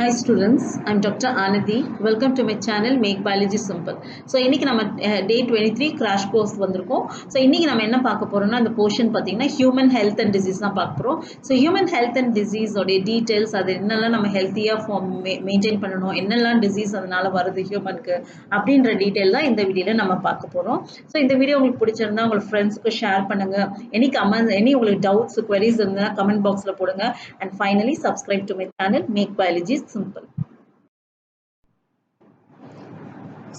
Hi students, I'm Dr. Anadi. Welcome to my channel Make Biology Simple. So இன்னைக்கு நம்ம day 23 crash course வந்திருக்கோம். So இன்னைக்கு நம்ம என்ன பார்க்க போறோம்னா அந்த portion பாத்தீங்கன்னா human health and disease தான் பார்க்க போறோம். So human health and disease ஓட details அது என்னெல்லாம் நம்ம ஹெல்த்தியா மெயின்டைன் பண்ணணும், என்னெல்லாம் disease அதனால வருது ஹியூமனுக்கு அப்படின்ற டீடைல் தான் இந்த வீடியோல நம்ம பார்க்க போறோம். So இந்த வீடியோ உங்களுக்கு பிடிச்சிருந்தா உங்க ஃப்ரெண்ட்ஸ்க்கு ஷேர் பண்ணுங்க. எனி உங்களுக்கு டவுட்ஸ் queries இருந்தா கமெண்ட் பாக்ஸ்ல போடுங்க. And finally subscribe to my channel Make Biology Simple.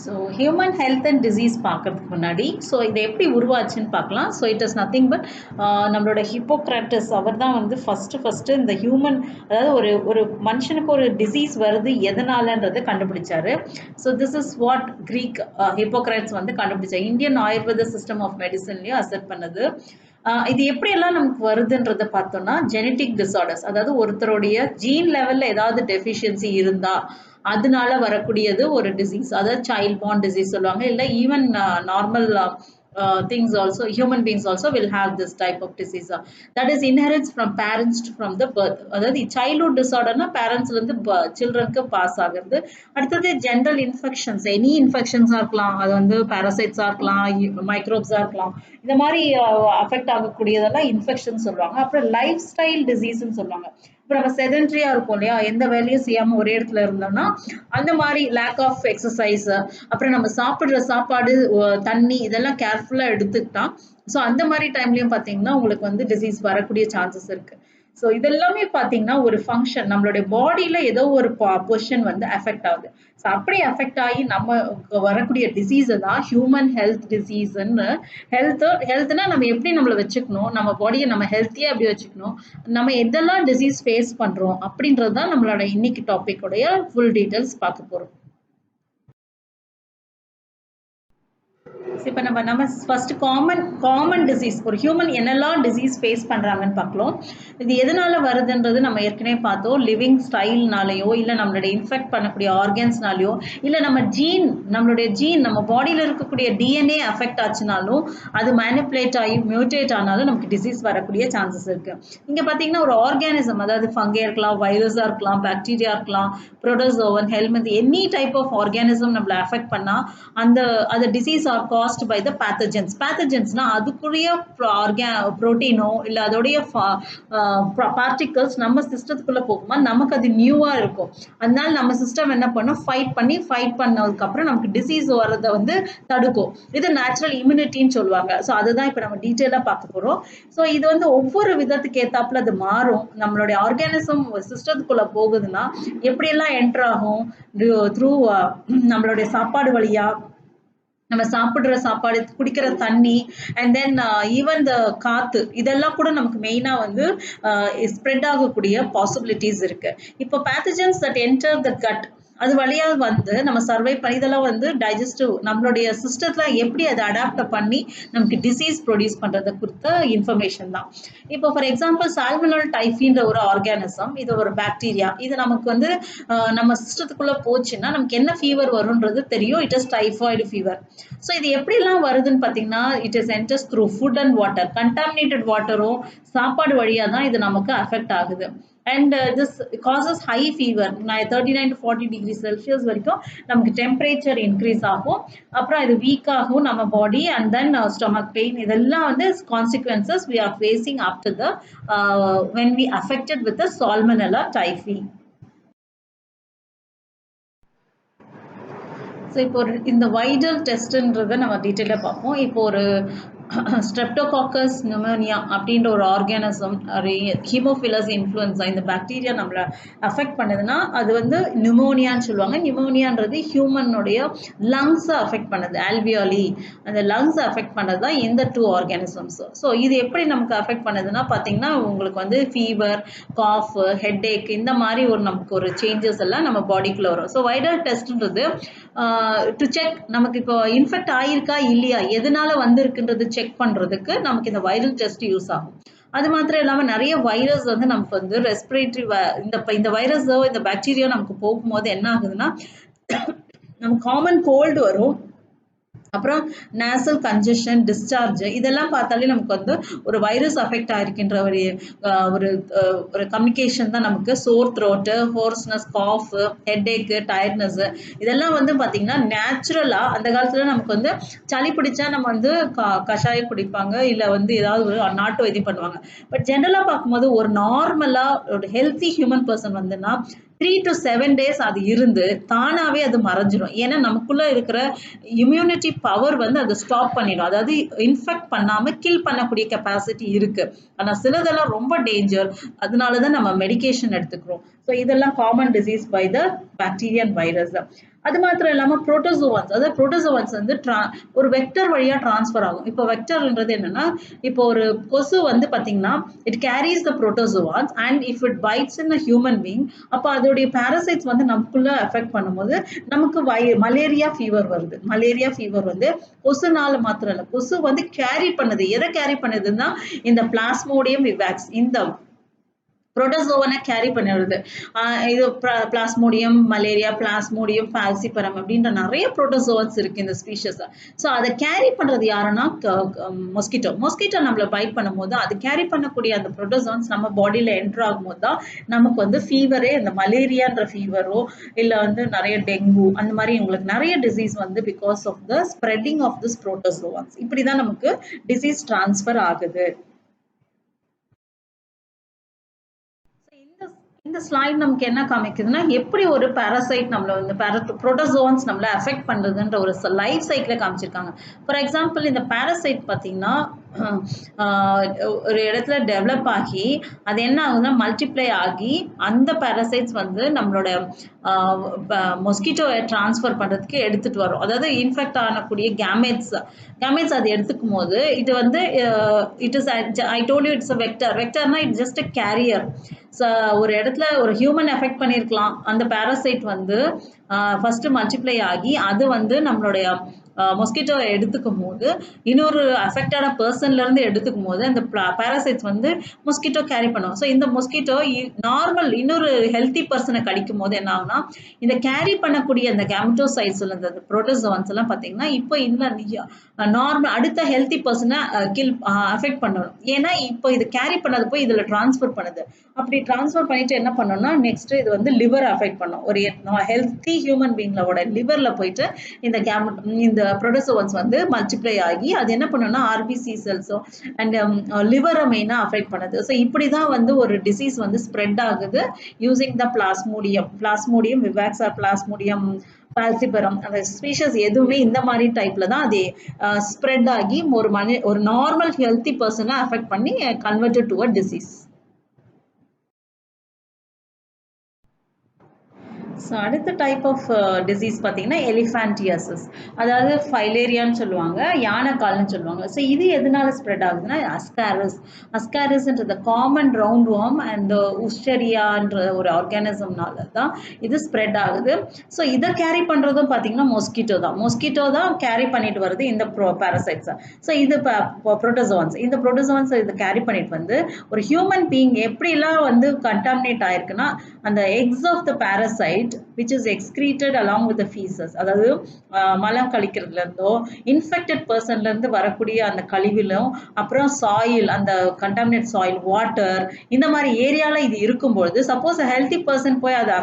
So human health and disease பார்க்கிறதுக்கு முன்னாடி இது எப்படி உருவாச்சுன்னு பார்க்கலாம். it is nothing but நம்மளோட ஹிப்போக்ராட்டஸ் அவர் தான் வந்து ஃபர்ஸ்ட் இந்த ஹியூமன் அதாவது ஒரு மனுஷனுக்கு ஒரு டிசீஸ் வருது எதனாலன்றதை கண்டுபிடிச்சாரு. this is what Greek Hippocrates வந்து கண்டுபிடிச்சாரு. இந்தியன் ஆயுர்வேத சிஸ்டம் ஆஃப் மெடிசன்லயும் அசெப்ட் பண்ணது. இது எப்படியெல்லாம் நமக்கு வருதுன்றத பார்த்தோம்னா ஜெனட்டிக் டிசார்டர்ஸ், அதாவது ஒருத்தருடைய ஜீன் லெவல்ல ஏதாவது டெஃபிஷியன்சி இருந்தா அதனால வரக்கூடியது ஒரு டிசீஸ், அதாவது சைல்ட் பார்ன் டிசீஸ் சொல்லுவாங்க. இல்லை even normal things also, human beings also will have this type of disease that is inherits from parents from the birth. அதாவது childhood disorderனா parents இருந்து childrenக்கு பாஸ் ஆகுது. அடுத்தது ஜெனரல் இன்ஃபெக்ஷன்ஸ், எனி இன்ஃபெக்ஷன்ஸா இருக்கலாம், அது வந்து பாராசைட்ஸா இருக்கலாம், மைக்ரோப்ஸா இருக்கலாம், இந்த மாதிரி அஃபெக்ட் ஆகக்கூடியதெல்லாம் இன்ஃபெக்ஷன் சொல்லுவாங்க. அப்புறம் லைஃப் ஸ்டைல் டிசீஸ்ன்னு சொல்லுவாங்க. இப்போ நம்ம செடென்ட்ரியா இருப்போம் இல்லையா, எந்த வேலையும் செய்யாம ஒரே இடத்துல இருந்தோம்னா அந்த மாதிரி லேக் ஆஃப் எக்ஸசைஸ், அப்புறம் நம்ம சாப்பிடுற சாப்பாடு தண்ணி இதெல்லாம் கேர்ஃபுல்லா எடுத்துக்கிட்டா அந்த மாதிரி டைம்லயும் பாத்தீங்கன்னா உங்களுக்கு வந்து டிசீஸ் வரக்கூடிய சான்சஸ் இருக்கு. இதெல்லாமே பாத்தீங்கன்னா ஒரு ஃபங்க்ஷன், நம்மளுடைய பாடியில ஏதோ ஒரு பொசிஷன் வந்து அஃபெக்ட் ஆகுது. அப்படி அஃபெக்ட் ஆகி நம்ம வரக்கூடிய டிசீஸ் தான் ஹியூமன் ஹெல்த் டிசீஸ்ன்னு. ஹெல்த்னா நம்ம எப்படி நம்மளை வச்சுக்கணும், நம்ம பாடியை நம்ம ஹெல்த்தியா எப்படி வச்சுக்கணும், நம்ம எதெல்லாம் டிசீஸ் ஃபேஸ் பண்றோம் அப்படின்றது தான் நம்மளோட இன்னைக்கு டாபிக் உடைய ஃபுல் டீடைல்ஸ் பார்க்க போறோம். இப்போ நம்ம ஃபர்ஸ்ட் காமன் டிசீஸ், ஒரு ஹியூமன் என்னெல்லாம் டிசீஸ் ஃபேஸ் பண்றாங்கன்னு பார்க்கலாம். இது எதனால வருதுன்றது நம்ம ஏற்கனவே பார்த்தோம். லிவிங் ஸ்டைல்னாலேயோ இல்லை நம்மளுடைய இன்ஃபெக்ட் பண்ணக்கூடிய ஆர்கன்ஸ்னாலேயோ இல்லை நம்மளுடைய ஜீன் நம்ம பாடியில் இருக்கக்கூடிய டிஎன்ஏ அஃபெக்ட் ஆச்சுனாலும் அது மேனிப்புலேட் ஆகி மியூட்டேட் ஆனாலும் நமக்கு டிசீஸ் வரக்கூடிய சான்சஸ் இருக்கு. இங்க பார்த்தீங்கன்னா ஒரு ஆர்கானிசம், அதாவது ஃபங்கே இருக்கலாம், வைரஸா இருக்கலாம், பாக்டீரியா இருக்கலாம், protozoan, helminth, any type of organism நம்மளை அஃபெக்ட் பண்ணா அந்த disease are caused by the pathogens. Pathogens-னா அதுக்குரிய புரோட்டீனோ இல்ல அதோடைய பார்ட்டிகல்ஸ் நம்ம சிஸ்டத்துக்குள்ள போகும்போது நமக்கு அது நியூவா இருக்கும். அதனால நம்ம சிஸ்டம் என்ன பண்ணும், ஃபைட் பண்ணதுக்கு அப்புறம் நமக்கு டிசீஸ் வரதை வந்து தடுக்கும். இது நேச்சுரல் இம்யூனிட்டின்னு சொல்லுவாங்க. அதுதான் இப்ப நம்ம டீட்டெயிலா பார்க்க போறோம். இது வந்து ஒவ்வொரு விதத்துக்கு ஏத்தாப்புல அது மாறும். நம்மளுடைய ஆர்கானிசம் சிஸ்டத்துக்குள்ள போகுதுன்னா எப்படியெல்லாம் என்டர் ஆகும், த்ரூ நம்மளுடைய சாப்பாடு வழியா, நம்ம சாப்பிடுற சாப்பாடு, குடிக்கிற தண்ணி, அண்ட் தென் ஈவன் த காத்து, இதெல்லாம் கூட நமக்கு மெயினா வந்து ஸ்ப்ரெட் ஆகக்கூடிய பாசிபிலிட்டிஸ் இருக்கு. இப்போ pathogens that enter the cut, அது வழியா வந்து நம்ம சர்வை பண்ணி இதெல்லாம் வந்து டைஜஸ்டிவ் நம்மளுடைய சிஸ்டத்துல எப்படி அதை அடாப்ட் பண்ணி நமக்கு டிசீஸ் ப்ரொடியூஸ் பண்றதை குறித்த இன்ஃபர்மேஷன் தான். இப்போ ஃபார் எக்ஸாம்பிள் சால்மோனெல்லா டைஃபின்ற ஒரு ஆர்கானிசம், இது ஒரு பாக்டீரியா. இது நமக்கு வந்து நம்ம சிஸ்டத்துக்குள்ள போச்சுன்னா நமக்கு என்ன ஃபீவர் வரும்ன்றது தெரியும். It is typhoid fever. இது எப்படிலாம் வருதுன்னு பார்த்தீங்கன்னா it is enters through food and water. Contaminated வாட்டரும் சாப்பாடு வழியா தான் இது நமக்கு அஃபெக்ட் ஆகுது. And this causes high fever. 39 to 40 degrees Celsius வரைக்கும் நமக்கு டெம்பரேச்சர் இன்க்ரீஸ் ஆகும். அப்புறம் இது வீக் ஆகும் நம்ம பாடி, அண்ட் தென் ஸ்டொமக் பெயின். இதெல்லாம் வந்து consequences we are facing after the when we affected with the Salmonella typhi. இப்போ இந்த வைரல் டெஸ்ட்ன்றதை நம்ம டீட்டெயிலாக பார்ப்போம். இப்போ ஒரு ஸ்ட்ரெப்டோகாக்கஸ் நியூமோனியா அப்படின்ற ஒரு ஆர்கானிசம், ஹீமோஃபிலஸ் இன்ஃப்ளூயன்ஸா, இந்த பாக்டீரியா நம்மளை அஃபெக்ட் பண்ணுதுன்னா அது வந்து நியூமோனியான்னு சொல்லுவாங்க. நியூமோனியான்றது ஹியூமனுடைய லங்ஸை அஃபெக்ட் பண்ணுது, ஆல்வியாலி, அந்த லங்ஸை அஃபெக்ட் பண்ணது தான் இந்த டூ ஆர்கானிசம்ஸ். இது எப்படி நமக்கு அஃபெக்ட் பண்ணுதுன்னா பார்த்தீங்கன்னா உங்களுக்கு வந்து ஃபீவர், காஃப், ஹெட்ஏக், இந்த மாதிரி நமக்கு ஒரு சேஞ்சஸ் எல்லாம் நம்ம பாடிக்குள்ள வரும். வைரல் டெஸ்ட்ன்றது டு செக் நமக்கு இப்போ இன்ஃபெக்ட் ஆயிருக்கா இல்லையா, எதனால வந்திருக்குன்றது செக் பண்றதுக்கு நமக்கு இந்த வைரல் டெஸ்ட் யூஸ் ஆகும். அது மாத்திரம் இல்லாம நிறைய வைரஸ் வந்து நமக்கு வந்து ரெஸ்பிரேட்டரி இந்த வைரஸோ இந்த பாக்டீரியா நமக்கு போகும்போது என்ன ஆகுதுன்னா நமக்கு காமன் கோல்டு வரும். அப்புறம் நேசல் கன்ஜெஷன், டிஸ்சார்ஜ் இதெல்லாம் பார்த்தாலே நமக்கு வந்து ஒரு வைரஸ் அஃபெக்ட் ஆயிருக்கின்ற ஒரு ஒரு ஒரு கம்யூனிகேஷன் தான் நமக்கு. சோர் த்ரோட்டு, ஹோர்ஸ்னஸ், காஃப், ஹெட்டேக்கு, டயர்ட்னஸ் இதெல்லாம் வந்து பார்த்தீங்கன்னா நேச்சுரலா அந்த காலத்துல நமக்கு வந்து சளி பிடிச்சா நம்ம வந்து கஷாயம் குடிப்பாங்க, இல்ல வந்து ஏதாவது ஒரு நாட்டு வைத்தியம் பண்ணுவாங்க. பட் ஜென்ரலா பார்க்கும்போது ஒரு நார்மலா ஒரு ஹெல்த்தி ஹியூமன் பர்சன் வந்துன்னா 3 to 7 டேஸ் அது இருந்து தானாவே அது மறைஞ்சிரும். ஏன்னா நமக்குள்ள இருக்கிற இம்யூனிட்டி பவர் வந்து அதை ஸ்டாப் பண்ணிடும். அதாவது இன்ஃபெக்ட் பண்ணாம கில் பண்ணக்கூடிய கெப்பாசிட்டி இருக்கு. ஆனா சிலதெல்லாம் ரொம்ப டேஞ்சர். அதனாலதான் நம்ம மெடிகேஷன் எடுத்துக்கிறோம். ஸோ இதெல்லாம் common disease by the bacteria and virus. அது மாத்திரம் இல்லாம புரோட்டோசோவான்ஸ், அதாவது புரோட்டோசோவான்ஸ் வந்து ஒரு வெக்டர் வழியா டிரான்ஸ்ஃபர் ஆகும். இப்போ வெக்டர்ன்றது என்னன்னா, இப்போ ஒரு கொசு வந்து பாத்தீங்கன்னா it carries the protozoans and if it bites in a human being, அப்போ அதோடைய பாரசைட்ஸ் வந்து நமக்குள்ள எஃபெக்ட் பண்ணும்போது நமக்கு மலேரியா ஃபீவர் வருது. மலேரியா ஃபீவர் வந்து கொசுனால மாத்திரம் இல்ல, கொசு வந்து கேரி பண்ணுது. எதை கேரி பண்ணுதுன்னா இந்த பிளாஸ்மோடியம் விவாக்ஸ், இந்த புரோட்டோசோவனை கேரி பண்ணிடுது. இது பிளாஸ்மோடியம் மலேரியா, பிளாஸ்மோடியம் ஃபால்சிபரம் அப்படின்ற நிறைய புரோட்டோசோவன்ஸ் இருக்கு இந்த ஸ்பீஷஸ். ஸோ அதை கேரி பண்றது யாருன்னா மொஸ்கிட்டோ. மொஸ்கிட்டோ நம்மள பைட் பண்ணும்போது அது கேரி பண்ணக்கூடிய அந்த புரோட்டோசோவன்ஸ் நம்ம பாடியில என்டர் ஆகும்போது தான் நமக்கு வந்து ஃபீவரே, இந்த மலேரியான்ற ஃபீவரோ இல்ல வந்து நிறைய டெங்கு அந்த மாதிரி உங்களுக்கு நிறைய டிசீஸ் வந்து because of the spreading of this protozoans. இப்படிதான் நமக்கு டிசீஸ் டிரான்ஸ்ஃபர் ஆகுது. இந்த இந்த ஸ்லைட் நமக்கு என்ன காமிக்குதுன்னா, எப்படி ஒரு பாராசைட் நம்மள வந்து புரோட்டோசோவன்ஸ் நம்மள அஃபெக்ட் பண்றதுன்ற ஒரு லைஃப் சைக்கிளை காமிச்சிருக்காங்க. ஃபார் எக்ஸாம்பிள் இந்த பாராசைட் பார்த்தீங்கன்னா ஒரு இடத்துல டெவலப் ஆகி அது என்ன ஆகுதுன்னா மல்டிப்ளை ஆகி அந்த பாராசைட்ஸ் வந்து நம்மளோட மொஸ்கிட்டோ டிரான்ஸ்ஃபர் பண்றதுக்கு எடுத்துட்டு வரும். அதாவது இன்ஃபெக்ட் ஆகக்கூடிய கேமெட்ஸ் அது எடுத்துக்கும் போது இது வந்து it is I told you it's a vector. வெக்டர்னா இட்ஸ் ஜஸ்ட் அ கேரியர். ஒரு இடத்துல ஒரு ஹியூமன் எஃபெக்ட் பண்ணியிருக்கலாம். அந்த பாராசைட் வந்து ஃபர்ஸ்ட் மல்டிப்ளை ஆகி அது வந்து நம்மளுடைய மொஸ்கிட்டோ எடுத்துக்கும் போது இன்னொரு அஃபெக்டடான பர்சன்ல இருந்து எடுத்துக்கும் போது அந்த பாராசைட்ஸ் வந்து மொஸ்கிட்டோ கேரி பண்ணும். ஸோ இந்த மொஸ்கிட்டோ நார்மல் இன்னொரு ஹெல்த்தி பர்சனை கடிக்கும் போது என்ன ஆகும்னா இந்த கேரி பண்ணக்கூடிய அந்த கேமட்டோசைட்ஸ் இந்த புரோட்டோசோவன்ஸ் எல்லாம் பார்த்தீங்கன்னா இப்போ இந்த நார்மல் அடுத்த ஹெல்த்தி பர்சனை அஃபெக்ட் பண்ணணும். ஏன்னா இப்போ இது கேரி பண்ணது போய் இதுல டிரான்ஸ்ஃபர் பண்ணுது. அப்படி டிரான்ஸ்ஃபர் பண்ணிட்டு என்ன பண்ணணும்னா நெக்ஸ்ட் இது வந்து லிவர் அஃபெக்ட் பண்ணும். ஒரு ஹெல்த்தி ஹியூமன் பீங்களோட லிவர்ல போயிட்டு இந்த புரோட்டோசோவன்ஸ் வந்து மல்டிப்ளை ஆகி அது என்ன பண்ணும்னா ஆர்பிசி செல்ஸோ அண்ட் லிவரை மெயினா அஃபெக்ட் பண்ணுது. ஸோ இப்படிதான் வந்து ஒரு டிசீஸ் வந்து ஸ்ப்ரெட் ஆகுது using the Plasmodium vivax or Plasmodium falciparum அந்த ஸ்பீஷஸ் எதுவுமே இந்த மாதிரி டைப்ல தான் அது ஸ்ப்ரெட் ஆகி ஒரு நார்மல் ஹெல்த்தி பர்சனை அஃபெக்ட் பண்ணி converted to a disease. So அடுத்த டைப் ஆஃப் டிசீஸ் பார்த்தீங்கன்னா எலிஃபான்டியாசிஸ், அதாவது ஃபைலேரியான்னு சொல்லுவாங்க, யானைக்கால்னு சொல்லுவாங்க. ஸோ இது எதனால ஸ்ப்ரெட் ஆகுதுன்னா அஸ்காரிஸ்ன்றது காமன் ரவுண்ட் வார்ம் அண்ட் உஸ்டெரியான்ற ஒரு ஆர்கானிசம்னால தான் இது ஸ்ப்ரெட் ஆகுது. ஸோ இதை கேரி பண்ணுறதும் பார்த்தீங்கன்னா மொஸ்கிட்டோ தான் கேரி பண்ணிட்டு வருது இந்த பாரசைட்ஸை. ஸோ இது புரோட்டோசோவன்ஸ், இந்த புரோட்டோசோவன்ஸ் இதை கேரி பண்ணிட்டு வந்து ஒரு ஹியூமன் பீயிங் எப்படிலாம் வந்து கண்டாமினேட் ஆயிருக்குன்னா அந்த eggs of the parasite which is excreted along with the feces, அதாவது மலம் கழிக்கிறதுல இருந்தோ இன்ஃபெக்டட் பர்சன்ல இருந்து வரக்கூடிய அந்த கழிவிலும் அப்புறம் சாயில், அந்த கண்டாமினேட் சாயில், வாட்டர் இந்த மாதிரி ஏரியால இது இருக்கும்போது சப்போஸ் ஹெல்த்தி பர்சன் போய் அதை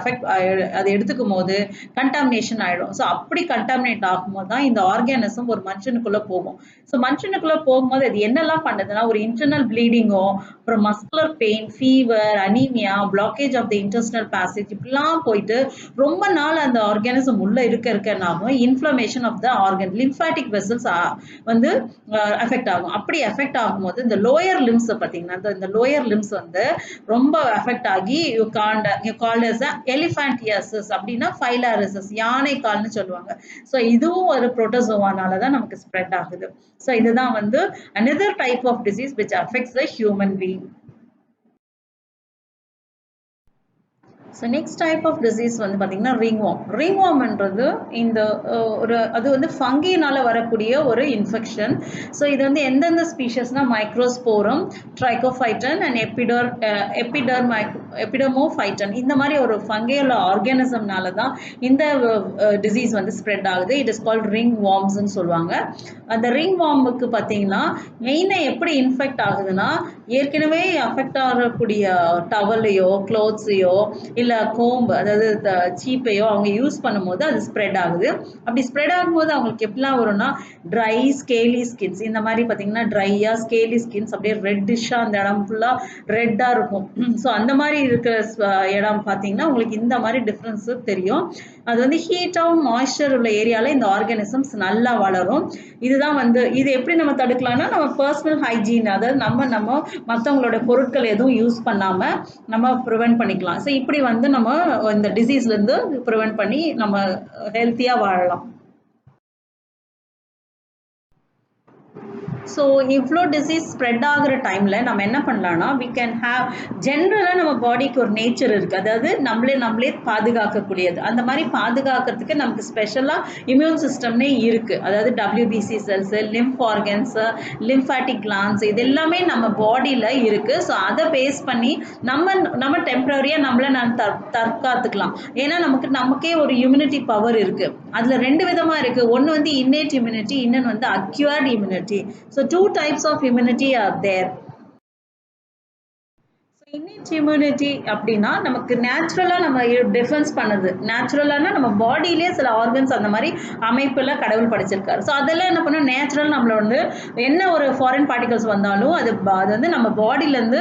அதை எடுத்துக்கும் போது கண்டாமினேஷன் ஆயிடும். ஸோ அப்படி கண்டாமினேட் ஆகும்போது தான் இந்த ஆர்கானிசம் ஒரு மனுஷனுக்குள்ள போகும். ஸோ மனுஷனுக்குள்ள போகும்போது அது என்னெல்லாம் பண்ணுதுன்னா ஒரு இன்டர்னல் ப்ளீடிங்கோ, அப்புறம் muscular pain, fever, anaemia, blockage of the intestinal passage இப்படிலாம் போயிட்டு ரொம்ப நாள் அந்த ஆர்கானிசம் உள்ள இருக்கனாகும் inflammation of the organ, lymphatic vessels வந்து அஃபெக்ட் ஆகும். அப்படி அஃபெக்ட் ஆகும்போது இந்த லோயர் லிம்ஸ் பார்த்தீங்கன்னா இந்த லோயர் லிம்ஸ் வந்து ரொம்ப அஃபெக்ட் ஆகி கால்ட் அஸ் எலிஃபான்டியாசிஸ் அப்படின்னா ஃபைலாரிசிஸ், யானை கால்னு சொல்லுவாங்க. ஸோ இதுவும் ஒரு புரோட்டோசோவானால தான் நமக்கு ஸ்ப்ரெட் ஆகுது. ஸோ இதுதான் வந்து another type of disease which affects the human being. So next type of disease வந்து பார்த்தீங்கன்னா ரிங்வார்ம். ரிங்வார்ம்ன்றது இந்த அது வந்து ஃபங்கினால வரக்கூடிய ஒரு இன்ஃபெக்ஷன். ஸோ இது வந்து எந்தெந்த ஸ்பீஷஸ்னா மைக்ரோஸ்போரம், ட்ரைகோஃபைட்டன் அண்ட் எபிடர்மோஃபைட்டன் இந்த மாதிரி ஒரு ஃபங்கையோட ஆர்கானிசம்னால தான் இந்த டிசீஸ் வந்து ஸ்ப்ரெட் ஆகுது. இட் இஸ் கால்ட் ரிங் வார்ம்ஸ்ன்னு சொல்லுவாங்க. அந்த ரிங் வார்முக்கு பார்த்தீங்கன்னா மெயினாக எப்படி இன்ஃபெக்ட் ஆகுதுன்னா ஏற்கனவே அஃபெக்ட் ஆகக்கூடிய டவலையோ க்ளோத்ஸையோ இல்லை கோம்பு அதாவது சீப்பையோ அவங்க யூஸ் பண்ணும்போது அது ஸ்ப்ரெட் ஆகுது. அப்படி ஸ்ப்ரெட் ஆகும்போது அவங்களுக்கு எப்படிலாம் வரும்னா ட்ரை ஸ்கேலி ஸ்கின்ஸ் இந்த மாதிரி பார்த்தீங்கன்னா ட்ரையாக ஸ்கேலி ஸ்கின்ஸ் அப்படியே ரெட்டிஷாக அந்த இடம் ஃபுல்லாக ரெட்டாக இருக்கும். ஸோ அந்த மாதிரி இருக்கிற இடம் பார்த்தீங்கன்னா உங்களுக்கு இந்த மாதிரி டிஃப்ரென்ஸு தெரியும். அது வந்து ஹீட்டாகவும் மாய்ஸ்சர் உள்ள ஏரியாவில் இந்த ஆர்கானிசம்ஸ் நல்லா வளரும். இதுதான் வந்து இது எப்படி நம்ம தடுக்கலாம்னா நம்ம பர்சனல் ஹைஜீன் அதாவது நம்ம மற்றவங்களோட பொருட்கள் எதுவும் யூஸ் பண்ணாமல் நம்ம ப்ரிவென்ட் பண்ணிக்கலாம். ஸோ இப்படி வந்து நம்ம இந்த டிசீஸ்லேருந்து ப்ரிவென்ட் பண்ணி நம்ம ஹெல்த்தியாக வாழலாம். ஸோ இவ்வளோ டிசீஸ் ஸ்ப்ரெட் ஆகிற டைமில் நம்ம என்ன பண்ணலாம்னா வி கேன் ஹேவ் ஜென்ரலாக நம்ம பாடிக்கு ஒரு நேச்சர் இருக்குது, அதாவது நம்மளே பாதுகாக்கக்கூடியது. அந்த மாதிரி பாதுகாக்கிறதுக்கு நமக்கு ஸ்பெஷலாக இம்யூன் சிஸ்டம்னே இருக்குது. அதாவது WBC cells, lymph organs, lymphatic glands இது எல்லாமே நம்ம பாடியில் இருக்குது. ஸோ அதை பேஸ் பண்ணி நம்ம டெம்பரரியாக நம்மளை தற்காத்துக்கலாம். ஏன்னா நமக்கே ஒரு இம்யூனிட்டி பவர் இருக்குது. அதில் 2 விதமாக இருக்குது. ஒன்று வந்து இன்னேட் இம்யூனிட்டி, இன்னொன்று வந்து acquired immunity. So 2 types of immunity are there. Inherit immunity அப்படின்னா நமக்கு நேச்சுரலாக நம்ம டிஃபென்ஸ் பண்ணுது. நேச்சுரலானா நம்ம பாடியிலே சில ஆர்கன்ஸ் அந்த மாதிரி அமைப்பெல்லாம் கடவுள் படைச்சிருக்காரு. ஸோ அதெல்லாம் என்ன பண்ணோம் நேச்சுரல் நம்மளை வந்து என்ன ஒரு ஃபாரின் பார்ட்டிகல்ஸ் வந்தாலும் அது வந்து நம்ம பாடியிலேருந்து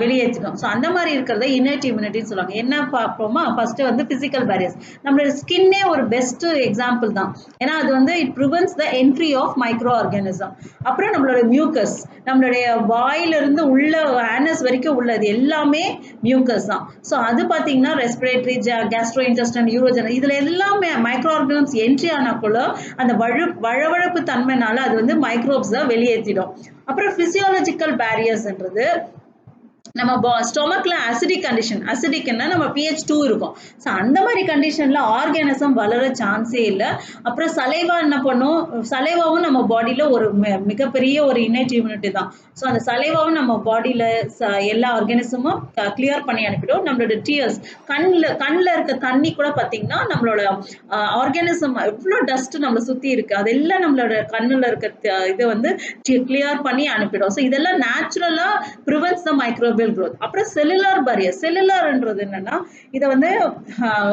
வெளியேற்றிடும். ஸோ அந்த மாதிரி இருக்கிறத இன்னேட் இம்யூனிட்டின்னு சொல்லுவாங்க. என்ன பார்ப்போமா ஃபஸ்ட்டு வந்து ஃபிசிக்கல் பேரியர்ஸ். நம்மளோட ஸ்கின்னே ஒரு பெஸ்ட்டு எக்ஸாம்பிள் தான். ஏன்னா அது வந்து it prevents the entry of microorganism. அப்புறம் நம்மளோட மியூக்கஸ், நம்மளுடைய வாயிலிருந்து உள்ள ஆனஸ் வரைக்கும் உள்ளது எல்லாமே மியூக்கஸ் தான். ஸோ அது பார்த்தீங்கன்னா ரெஸ்பிரேட்டரி, கேஸ்ட்ரோ இன்டெஸ்டைன், யூரோஜன் இதில் எல்லாமே மைக்ரோ ஆர்கானிசம்ஸ் என்ட்ரி ஆனாக்குள்ள அந்த வழவழப்பு தன்மைனால அது வந்து மைக்ரோப்ஸை வெளியேற்றிடும். அப்புறம் ஃபிசியாலஜிக்கல் பேரியர்ஸ்ன்றது நம்ம ஸ்டொமக்ல அசிடிக் கண்டிஷன், அசிடிக்னா நம்ம pH 2 இருக்கும். ஸோ அந்த மாதிரி கண்டிஷன்ல ஆர்கானிசம் வளர சான்ஸே இல்லை. அப்புறம் சலைவா என்ன பண்ணும், சலைவாவும் நம்ம பாடியில ஒரு மிகப்பெரிய ஒரு இன்னேட் இம்யூனிட்டி தான். ஸோ அந்த சலைவாவும் நம்ம பாடியில எல்லா ஆர்கானிசமும் கிளியர் பண்ணி அனுப்பிடும். நம்மளோட டியர்ஸ், கண்ணில் இருக்க தண்ணி கூட பார்த்தீங்கன்னா நம்மளோட ஆர்கானிசம் எவ்வளோ டஸ்ட் நம்மளை சுற்றி இருக்கு அதெல்லாம் நம்மளோட கண்ணில் இருக்க இதை வந்து கிளியர் பண்ணி அனுப்பிடும். ஸோ இதெல்லாம் நேச்சுரலா ப்ரிவென்ட்ஸ் த மைக்ரோபியல் growth. அப்புறம் செல்லுலார் பேரியர். செல்லுலார்ன்றது என்னன்னா இதை வந்து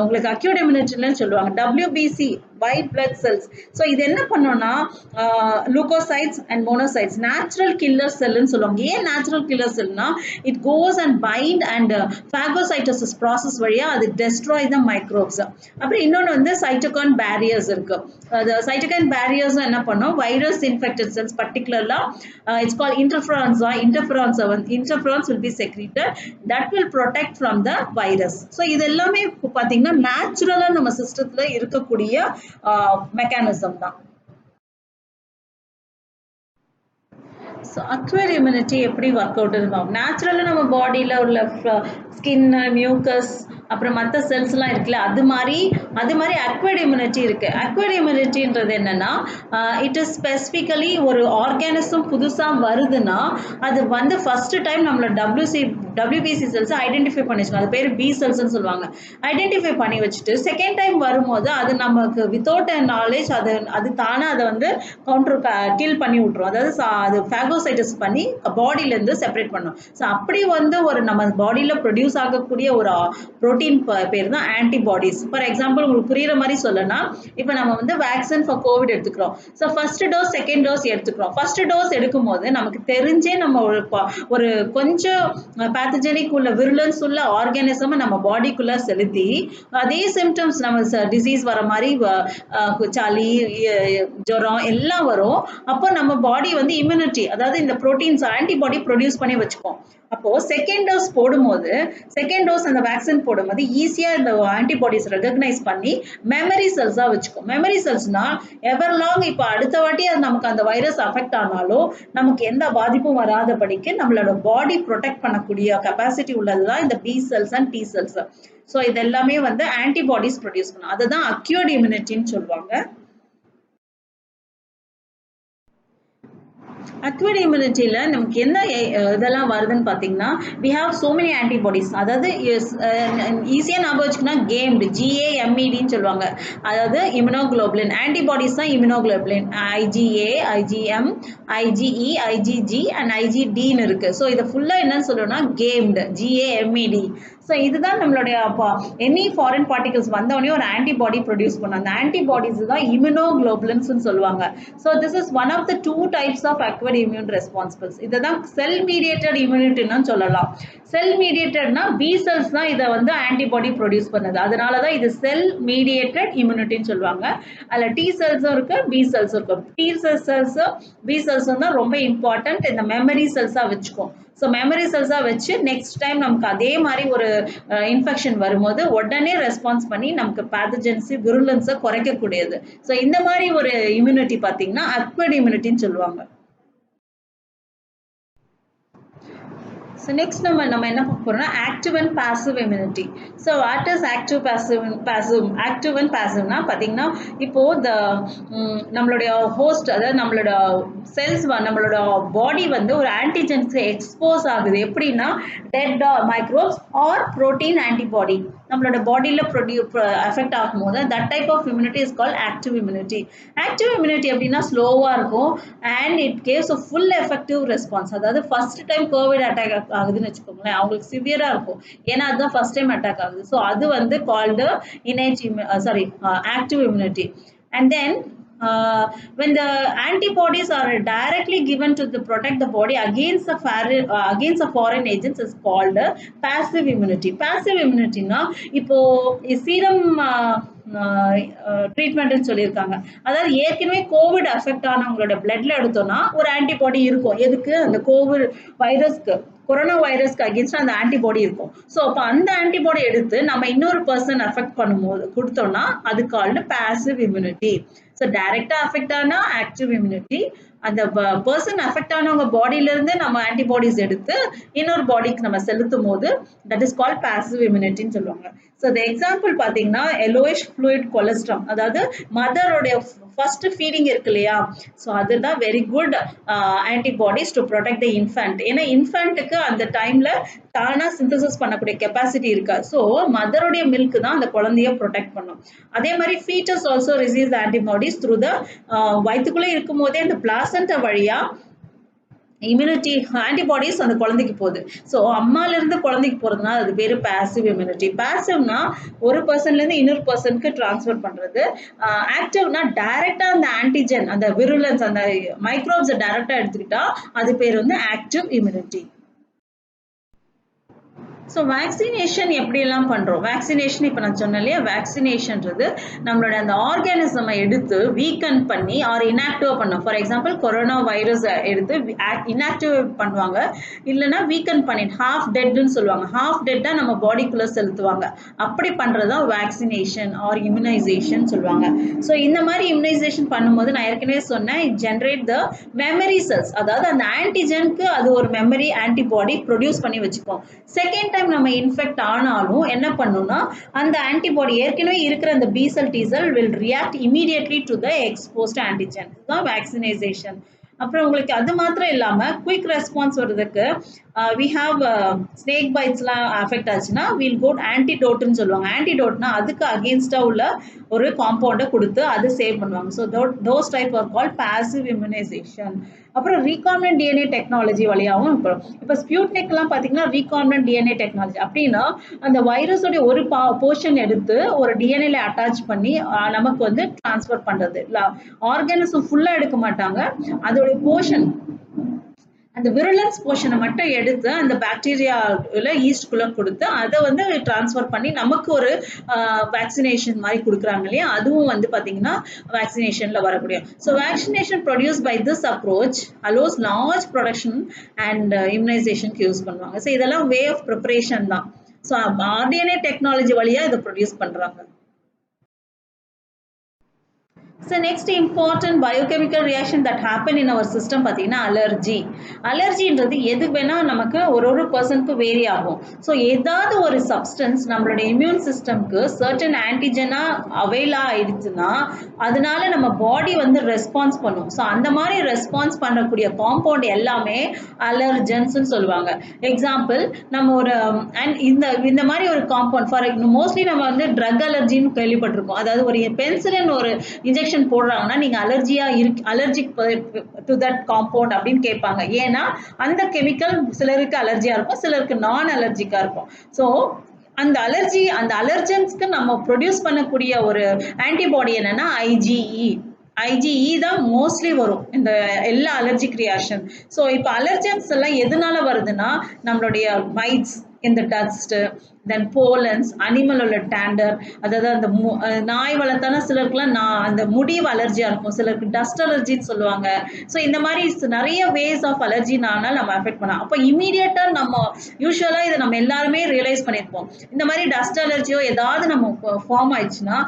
உங்களுக்கு அக்யூட் இம்யூனிட்டின்னு சொல்லுவாங்க. WBC white blood cells. So இது என்ன பண்ணோம்னா leucocytes and monocytes natural killer செல்லுன்னு சொல்லுவாங்க. ஏன் நேச்சுரல் கில்லர் செல்னா it goes and bind and phagocytosis process வழியாக அது டெஸ்ட்ராய் த மைக்ரோப்ஸ். அப்புறம் இன்னொன்று வந்து சைட்டோகைன் பேரியர்ஸ் இருக்கு. அது சைட்டோகைன் பேரியர்ஸ் என்ன பண்ணோம் வைரஸ் இன்ஃபெக்டட் செல்ஸ் பர்டிகுலர்லாக இட்ஸ் கால் இன்டர்ஃபெரான்ஸா. Interferons will be secreted that will protect from the virus. So இது எல்லாமே பார்த்தீங்கன்னா நேச்சுரலாக நம்ம சிஸ்டத்தில் இருக்கக்கூடிய மெக்கானிசம் தான். ஸோ அக்யூர் இம்யூனிட்டி எப்படி ஒர்க் அவுட் இருக்கும்? நேச்சுரலாக நம்ம பாடியில் உள்ள ஸ்கின், மியூக்கஸ், அப்புறம் மற்ற செல்ஸ்லாம் இருக்குல்ல அது மாதிரி அக்யூர்ட் இம்யூனிட்டி இருக்குது. அக்யூர்ட் இம்யூனிட்டின்றது என்னென்னா இட் இஸ் ஸ்பெசிஃபிக்கலி ஒரு ஆர்கானிசம் புதுசாக வருதுன்னா அது வந்து ஃபஸ்ட்டு டைம் நம்மளோட WBC செல்ஸை ஐடென்டிஃபை பண்ணி வச்சுக்கணும். அது பேர் பி செல்ஸ்ன்னு சொல்லுவாங்க. ஐடென்டிஃபை பண்ணி வச்சுட்டு செகண்ட் டைம் வரும்போது அது நமக்கு வித்தவுட் நாலேஜ் அது தானே அதை வந்து கில் பண்ணி விட்ரும். அதாவது அது ஃபேகோசைட்டஸ் பண்ணி பாடியிலேருந்து செப்பரேட் பண்ணும். ஸோ அப்படி வந்து ஒரு நம்ம பாடியில் ப்ரொடியூஸ் ஆகக்கூடிய ஒரு ப்ரோட்டீன் பேர் தான் ஆன்டிபாடிஸ். ஃபார் எக்ஸாம்பிள் உங்களுக்கு புரியுற மாதிரி சொல்லனா இப்போ நம்ம வந்து வேக்சின் ஃபார் கோவிட் எடுத்துக்கிறோம். So first dose second dose எடுத்துக்கிறோம். ஃபர்ஸ்ட் டோஸ் எடுக்கும்போது நமக்கு தெரிஞ்சே நம்ம ஒரு கொஞ்சம் பேத்தஜெனிக் உள்ள விருலன்ஸ் உள்ள ஆர்கானிசம் நம்ம பாடிக்குள்ள செலுத்தி அதே சிம்டம்ஸ் நம்ம டிசீஸ் வர மாதிரி சளி, ஜுரம் எல்லாம் வரும். அப்போ நம்ம பாடி வந்து இம்யூனிட்டி அதாவது இந்த ப்ரோட்டீன்ஸ் ஆன்டிபாடி ப்ரொடியூஸ் பண்ணி வச்சுப்போம். அப்போ செகண்ட் டோஸ் போடும்போது செகண்ட் டோஸ் அந்த வேக்சின் போடும்போது ஈஸியா இந்த ஆன்டிபாடிஸ் ரெகக்னைஸ் பண்ணி மெமரி செல்ஸா வச்சுக்கும். மெமரி செல்ஸ்னா எவர் லாங் இப்போ அடுத்த வாட்டி அது நமக்கு அந்த வைரஸ் அஃபெக்ட் ஆனாலும் நமக்கு எந்த பாதிப்பும் வராதபடிக்கு நம்மளோட பாடி ப்ரொடெக்ட் பண்ணக்கூடிய கெப்பாசிட்டி உள்ளதுதான் இந்த B cells and T cells. So இது எல்லாமே வந்து ஆன்டிபாடிஸ் ப்ரொடியூஸ் பண்ணும். அதுதான் அக்யூர்ட் இம்யூனிட்டின்னு சொல்லுவாங்க. அக்யூட் இம்யூனிட்டியில நமக்கு என்ன இதெல்லாம் வருதுன்னு பார்த்தீங்கன்னா, we have so many antibodies. அதாவது ஈஸியா ஞாபகம் வச்சுக்கணும்னா கேம்டு GAMEDன்னு சொல்லுவாங்க. அதாவது இம்யூனோகுளோபுலின். ஆன்டிபாடிஸ் தான் immunoglobulin. IgA, IgM, IgE, IgG and IgDன்னு இருக்கு. ஸோ இதை ஃபுல்லா என்னன்னு சொல்லணும்னா கேம்டு GAMED. ஸோ இதுதான் நம்மளுடைய எனி ஃபாரின் பார்ட்டிகல்ஸ் வந்தோடனே ஒரு ஆன்டிபாடி ப்ரொடியூஸ் பண்ணும். அந்த ஆன்டிபாடிஸ் தான் இம்யூனோகுளோபுலின்ஸ் சொல்லுவாங்க. So this is one of the 2 types of acquired immune responsibles. இதை தான் செல் மீடியேட்டட் இம்யூனிட்டின்னு சொல்லலாம். செல் மீடியேட்டட்னா பி செல்ஸ் தான் இதை வந்து ஆன்டிபாடி ப்ரொடியூஸ் பண்ணுது. அதனால தான் இது செல் மீடியேட்டட் இம்யூனிட்டின்னு சொல்லுவாங்க. அதில் டி செல்ஸும் இருக்கு, பி செல்ஸும் இருக்கு. டி செல்ஸும் பி செல்ஸும் தான் ரொம்ப இம்பார்ட்டன்ட். இந்த மெமரி செல்ஸாக வச்சுக்கும். ஸோ மெமரி செல்ஸாக வச்சு நெக்ஸ்ட் டைம் நமக்கு அதே மாதிரி ஒரு இன்ஃபெக்ஷன் வரும்போது உடனே ரெஸ்பான்ஸ் பண்ணி நமக்கு பேத்தஜென்சி விருலன்ஸை குறைக்கக்கூடியது. ஸோ இந்த மாதிரி ஒரு இம்யூனிட்டி பார்த்தீங்கன்னா அக்வர்ட் இம்யூனிட்டின்னு சொல்லுவாங்க. So next நம்ம என்ன பார்க்க போறோம்னா active and passive immunity. So what is active passive? Active and passivனா பாத்தீங்கன்னா இப்போ நம்மளுடைய ஹோஸ்ட் அதாவது நம்மளோட செல்ஸ் நம்மளோட பாடி வந்து ஒரு ஆன்டிஜென்ஸ்க்கு எக்ஸ்போஸ் ஆகுது. எப்படின்னா dead microbes or protein antibody நம்மளோட பாடியில அஃபெக்ட் ஆகும்போது that type of immunity is called active immunity. Active immunity எப்படின்னா ஸ்லோவா இருக்கும் and it gives a full effective response. அதாவது ஃபர்ஸ்ட் டைம் கோவிட் அட்டாக் ஆகுதுன்னு வச்சுக்கோங்களேன், அவங்களுக்கு சிவியரா இருக்கும். ஏன்னா அதுதான் ஃபர்ஸ்ட் டைம் அட்டாக் ஆகுது. ஸோ அது வந்து called active immunity. And then when the antibodies are directly given to protect the body against the foreign agents is called passive immunity. Passive immunity na இப்போ serum ட்ரீட்மெண்ட்னு சொல்லியிருக்காங்க. அதாவது ஏற்கனவே Covid affect ஆனவங்களோட பிளட்ல எடுத்தோம்னா ஒரு antibody இருக்கும். எதுக்கு? அந்த கோவிட் வைரஸ்க்கு கொரோனா வைரஸ்க்கு அகேன்ஸ்ட் அந்த ஆன்டிபாடி இருக்கும். ஸோ அப்போ அந்த ஆன்டிபாடி எடுத்து நம்ம இன்னொரு பர்சன் அஃபெக்ட் பண்ணும்போது கொடுத்தோம்னா அது கால்டு பாசிவ் இம்யூனிட்டி. ஸோ டைரக்டா அஃபெக்ட் ஆனா ஆக்டிவ் இம்யூனிட்டி. அந்த பர்சன் அஃபெக்ட் ஆனவங்க பாடியில இருந்து நம்ம ஆன்டிபாடிஸ் எடுத்து இன்னொரு பாடிக்கு நம்ம செலுத்தும் போது தட் இஸ் கால்ட் பாசிவ் இம்யூனிட்டின்னு சொல்லுவாங்க. ஸோ இந்த எக்ஸாம்பிள் பார்த்தீங்கன்னா எலோயிஷ் ஃப்ளூயிட் கொலஸ்ட்ரம், அதாவது மதரோடைய ஃபர்ஸ்ட் ஃபீடிங் இருக்கு இல்லையா, ஸோ அதுதான் very good antibodies to protect the infant. ஏன்னா இன்ஃபேண்ட்டுக்கு அந்த டைம்ல தானா சிந்தசிஸ் பண்ணக்கூடிய கெப்பாசிட்டி இருக்கா. ஸோ மதருடைய மில்க் தான் அந்த குழந்தைய ப்ரொடெக்ட் பண்ணும். அதே மாதிரி foetus also receives antibodies through the வயிற்றுக்குள்ளே இருக்கும் போதே அந்த பிளாசண்டா வழியா இம்யூனிட்டி ஆன்டிபாடிஸ் அந்த குழந்தைக்கு போகுது. ஸோ அம்மால இருந்து குழந்தைக்கு போறதுனால அது பேரு பாசிவ் இம்யூனிட்டி. பாசிவ்னா ஒரு பர்சன்ல இருந்து இன்னொரு பர்சனுக்கு டிரான்ஸ்ஃபர் பண்றது. ஆக்டிவ்னா டைரக்டா அந்த ஆன்டிஜென் அந்த விருலன்ஸ் அந்த மைக்ரோப்ஸ் டைரக்டா எடுத்துக்கிட்டா அது பேர் வந்து ஆக்டிவ் இம்யூனிட்டி. ஸோ வேக்சினேஷன் எப்படியெல்லாம் பண்ணுறோம்? வேக்சினேஷன் இப்போ நான் சொன்னேன் இல்லையா, வேக்சினேஷன்றது நம்மளோட அந்த ஆர்கானிசமை எடுத்து வீக்கன் பண்ணி ஆர் இன்ஆக்டிவ் பண்ணோம். ஃபார் எக்ஸாம்பிள் கொரோனா வைரஸ் எடுத்து இன்ஆக்டிவ் பண்ணுவாங்க, இல்லைன்னா வீக்கன் பண்ணி ஹாஃப் டெட்னு சொல்லுவாங்க. ஹாஃப் டெட்டாக நம்ம பாடிக்குள்ளே செலுத்துவாங்க. அப்படி பண்ணுறது தான் வேக்சினேஷன் ஆர் இம்யூனைசேஷன் சொல்லுவாங்க. ஸோ இந்த மாதிரி இம்யூனைசேஷன் பண்ணும்போது நான் ஏற்கனவே சொன்னேன், it generate the memory cells. அதாவது அந்த ஆன்டிஜெனுக்கு அது ஒரு மெமரி ஆன்டிபாடி ப்ரொடியூஸ் பண்ணி வச்சுப்போம். செகண்ட் டைம் நம்ம இன்ஃபெக்ட் ஆனாலும் என்ன பண்ணும்னா அந்த ஆன்டிபாடி ஏற்கனவே இருக்கிற அந்த B cell T cell will react immediately to the exposed antigen. இதுதான் வேக்சினைசேஷன். அப்புறம் உங்களுக்கு அது மாத்திரம் இல்லாம குயிக் ரெஸ்பான்ஸ் வருதுக்கு we have snake bites-லாம் அஃபெக்ட் ஆச்சுன்னா we'll go ஆன்டிடோட்னு சொல்லுவாங்க. ஆன்டிடோட்னா அதுக்கு அகேன்ஸ்டா உள்ள ஒரு காம்பவுண்டை கொடுத்து அதை சேவ் பண்ணுவாங்க. So those type are called passive immunization. அப்புறம் ரீகாம்பினன்ட் டிஎன்ஏ டெக்னாலஜி வழியாகவும் இப்போ ஸ்பியூட்னிக்லாம் பார்த்தீங்கன்னா ரீகாம்பினன்ட் டிஎன்ஏ டெக்னாலஜி அப்படின்னா அந்த வைரஸோடைய ஒரு போர்ஷன் எடுத்து ஒரு டிஎன்ஏல அட்டாச் பண்ணி நமக்கு வந்து டிரான்ஸ்ஃபர் பண்ணுறது. ஆர்கானிசம் ஃபுல்லாக எடுக்க மாட்டாங்க, அதோடைய போர்ஷன் அந்த விருலன்ஸ் போர்ஷனை மட்டும் எடுத்து அந்த பாக்டீரியாவில் ஈஸ்ட்குள்ளே கொடுத்து அதை வந்து ட்ரான்ஸ்ஃபர் பண்ணி நமக்கு ஒரு வேக்சினேஷன் மாதிரி கொடுக்குறாங்க இல்லையா, அதுவும் வந்து பார்த்தீங்கன்னா வேக்சினேஷனில் வரக்கூடிய. So vaccination produce by this approach allows large production and இம்யூனைசேஷனுக்கு யூஸ் பண்ணுவாங்க. ஸோ இதெல்லாம் வே ஆஃப் ப்ரிப்பரேஷன் தான். ஸோ ஆர்டிஎன்ஏ டெக்னாலஜி வழியாக இதை ப்ரொடியூஸ் பண்ணுறாங்க. So next important biochemical reaction that happen in our system பார்த்தீங்கன்னா அலர்ஜி. அலர்ஜின்றது எது வேணா நமக்கு ஒரு பர்சனுக்கு வேரி ஆகும். ஸோ ஏதாவது ஒரு சப்ஸ்டன்ஸ் நம்மளோட இம்யூன் சிஸ்டம்க்கு சர்டன் ஆன்டிஜனா அவைல் ஆயிடுச்சுன்னா அதனால நம்ம பாடி வந்து ரெஸ்பான்ஸ் பண்ணும். ஸோ அந்த மாதிரி ரெஸ்பான்ஸ் பண்ணக்கூடிய காம்பவுண்ட் எல்லாமே அலர்ஜன்ஸ்ன்னு சொல்லுவாங்க. எக்ஸாம்பிள் நம்ம ஒரு அண்ட் இந்த மாதிரி ஒரு காம்பவுண்ட் ஃபார் மோஸ்ட்லி நம்ம வந்து ட்ரக் அலர்ஜின்னு கேள்விப்பட்டிருக்கோம். அதாவது ஒரு பென்சிலின் ஒரு இன்ஜெக்ஷன் போடுறாங்கன்னா நீங்க அலர்ஜிக் டு தட் காம்பவுண்ட் அப்படின்னு கேட்பாங்க. ஏன்னா அந்த கெமிக்கல் சிலருக்கு அலர்ஜியா இருக்கும், சிலருக்கு நான் அலர்ஜிக்கா இருக்கும். ஸோ அந்த அலர்ஜன்ஸ்க்கு நம்ம ப்ரொடியூஸ் பண்ணக்கூடிய ஒரு ஆன்டிபாடி என்னன்னா ஐஜிஇ தான் மோஸ்ட்லி வரும் இந்த எல்லா அலர்ஜிக் ரியாக்ஷன். ஸோ இப்போ அலர்ஜன்ஸ் எல்லாம் எதனால வருதுன்னா நம்மளுடைய மைட்ஸ், இந்த டஸ்ட், தென் போலன்ஸ், அனிமலோட டேண்டர், அதாவது அந்த நாய் வளர்த்தானா சிலருக்குலாம் அந்த முடிவு அலர்ஜியாக இருக்கும், சிலருக்கு டஸ்ட் அலர்ஜின்னு சொல்லுவாங்க. ஸோ இந்த மாதிரி நிறைய வேஸ் ஆஃப் அலர்ஜினால நம்ம அஃபெக்ட் பண்ணலாம். அப்போ இமீடியட்டாக நம்ம யூஸ்வலாக இதை நம்ம எல்லாருமே ரியலைஸ் பண்ணியிருப்போம். இந்த மாதிரி டஸ்ட் அலர்ஜியோ ஏதாவது நம்ம ஃபார்ம் ஆயிடுச்சுன்னா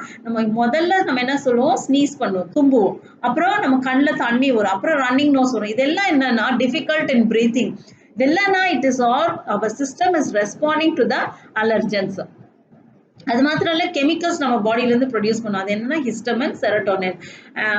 முதல்ல நம்ம என்ன சொல்லுவோம், ஸ்னீஸ் பண்ணுவோம், தும்புவோம், அப்புறம் நம்ம கண்ணில் தண்ணி வரும், அப்புறம் ரன்னிங் நோஸ் வரும். இதெல்லாம் என்னன்னா டிஃபிகல்ட் இன் பிரீத்திங். இதெல்லாம்னா it is all our system is responding to the allergens. அது மாத்திரம் இல்லை, கெமிக்கல்ஸ் நம்ம பாடியிலேருந்து ப்ரொடியூஸ் பண்ணும். அது என்னன்னா histamine, serotonin